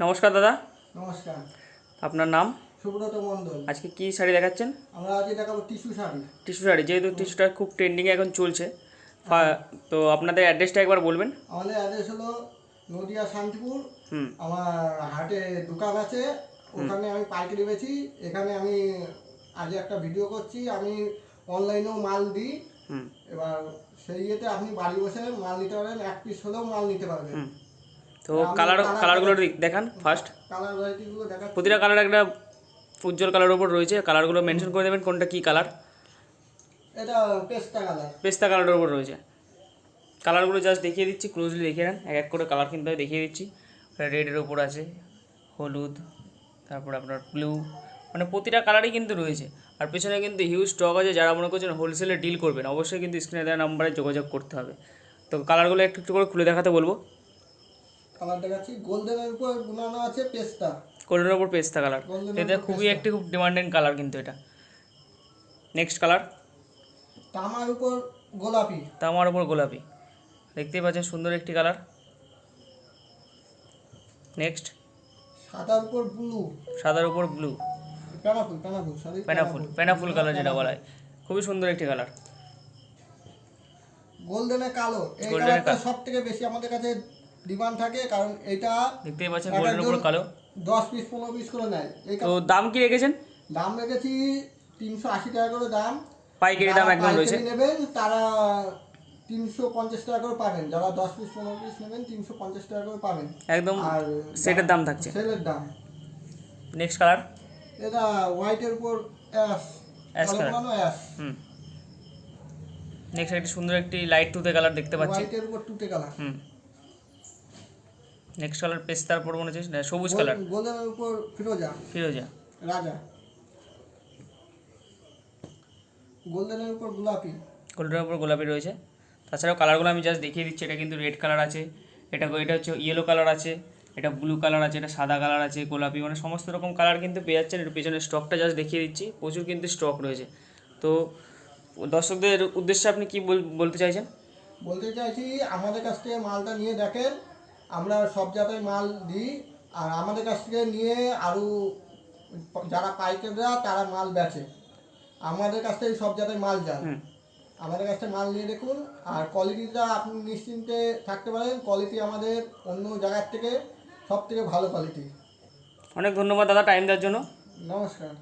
নমস্কার দাদা। নমস্কার। আপনার নাম? সুব্রত মণ্ডল। আজকে কি শাড়ি দেখাচ্ছেন? আমরা আজকে দেখাবো টিস্যু শাড়ি। টিস্যু শাড়ি, যেহেতু টিস্যুটা খুব ট্রেন্ডিংয়ে এখন চলছে, তো আপনাদের অ্যাড্রেসটা একবার বলবেন। আমাদের অ্যাড্রেস হলো নদিয়া শান্তিপুর। হুম আমার হাটে দোকান আছে, ওখানে আমি পাইকারি বেচি। এখানে আমি আজ একটা ভিডিও করছি, আমি অনলাইনেও মাল দিই। হুম এবার সেই ইয়েতে আপনি বাড়ি বসে মাল নিতে পারবেন, এক পিস হলেও মাল নিতে পারবেন। হুম তো কালারগুলো দেখান ফার্স্ট। কালার ভ্যারাইটিগুলো দেখা, প্রতিটা কালার একটা উজ্জ্বল কালার ওপর রয়েছে, কালারগুলো মেনশন করে দেবেন কোনটা কী কালার। এটা পেস্তা কালার। পেস্তা কালারের ওপর রয়েছে। কালারগুলো জাস্ট দেখিয়ে দিচ্ছি, ক্লোজলি দেখিয়ে নেন। এক এক করে কালার কিন্তু আমি দেখিয়ে দিচ্ছি। রেডের ওপর আছে, হলুদ, তারপর আপনার ব্লু, মানে প্রতিটা কালারই কিন্তু রয়েছে। আর পেছনে কিন্তু হিউজ স্টক আছে। যারা মনে করছেন হোলসেলে ডিল করবেন, অবশ্যই কিন্তু স্ক্রিনে দেওয়া নাম্বারে যোগাযোগ করতে হবে। তো কালারগুলো একটু একটু করে খুলে দেখাতে বলবো। কালার দেখাচ্ছি, গোল্ডেনের উপর বুনানো আছে পেস্তা। গোল্ডেনের ওপর পেস্তা কালার, এটা খুবই একটি খুব ডিমান্ডিং কালার কিন্তু এটা। নেক্সট কালার, তামার উপর গোলাপি। তামার উপর গোলাপি, দেখতেই পাচ্ছেন সুন্দর একটি কালার। নেক্সট, সাদার উপর ব্লু। সাদার উপর ব্লু, প্যানাফুল কালার যেটা বলা হয়, খুবই সুন্দর একটি কালার। গোল্ডেনে কালো, এই কালারটা সবথেকে বেশি আমাদের কাছে ডিমান্ড থাকে, কারণ এটা দেখতেই পাচ্ছেন গোল্ডেনের উপর কালো। 10 পিস 15 পিস করে নেয়। তো দাম কি রেখেছেন? দাম রেখেছি 380 টাকা করে দাম। পাইকারি দাম একদম রয়েছে। নেবেন তারা 350 টাকা করে পাবেন, যারা 10 পিস 15 পিস নেবেন 350 টাকা করে পাবেন একদম। আর সেটের দাম থাকছে, সেলের দাম। নেক্সট কালার, এটা হোয়াইটের উপর অ্যাশ কালার। হুম নেক্সট একটি সুন্দর একটি লাইট তুতে কালার দেখতে পাচ্ছি, হোয়াইটের উপর তুতে কালার। নেক্সট কালার পেস্তার উপর মনে হচ্ছে সবুজ কালার। গোল্ডেনের উপর ফিরোজা। রাজা। গোল্ডেনের উপর গোলাপি। গোল্ডেনের উপর গোলাপি রয়েছে। তাছাড়াও কালারগুলো আমি জাস্ট দেখিয়ে দিচ্ছি। এটা কিন্তু রেড কালার আছে, এটা হচ্ছে ইয়েলো কালার আছে, এটা ব্লু কালার আছে, এটা সাদা কালার আছে, গোলাপি, মানে সমস্ত রকম কালার কিন্তু পেয়ে যাচ্ছেন। এর পেছনে স্টকটা জাস্ট দেখিয়ে দিচ্ছি, প্রচুর কিন্তু স্টক রয়েছে। তো দর্শকদের উদ্দেশ্যে আপনি কি বলতে চাইছেন? বলতে চাইছি আমাদের কাছ থেকে মালটা নিয়ে দেখেন, আমরা সব জায়গায় মাল দিই। আর আমাদের কাছ থেকে নিয়ে আরও যারা পাইকাররা তারা মাল বেচে, আমাদের কাছ থেকে সব জায়গায় মাল যায়। আমাদের কাছ থেকে মাল নিয়ে দেখুন, আর কোয়ালিটিটা আপনি নিশ্চিন্তে থাকতে পারেন। কোয়ালিটি আমাদের অন্য জায়গার থেকে সব থেকে ভালো কোয়ালিটি। অনেক ধন্যবাদ দাদা টাইম দেওয়ার জন্য। নমস্কার।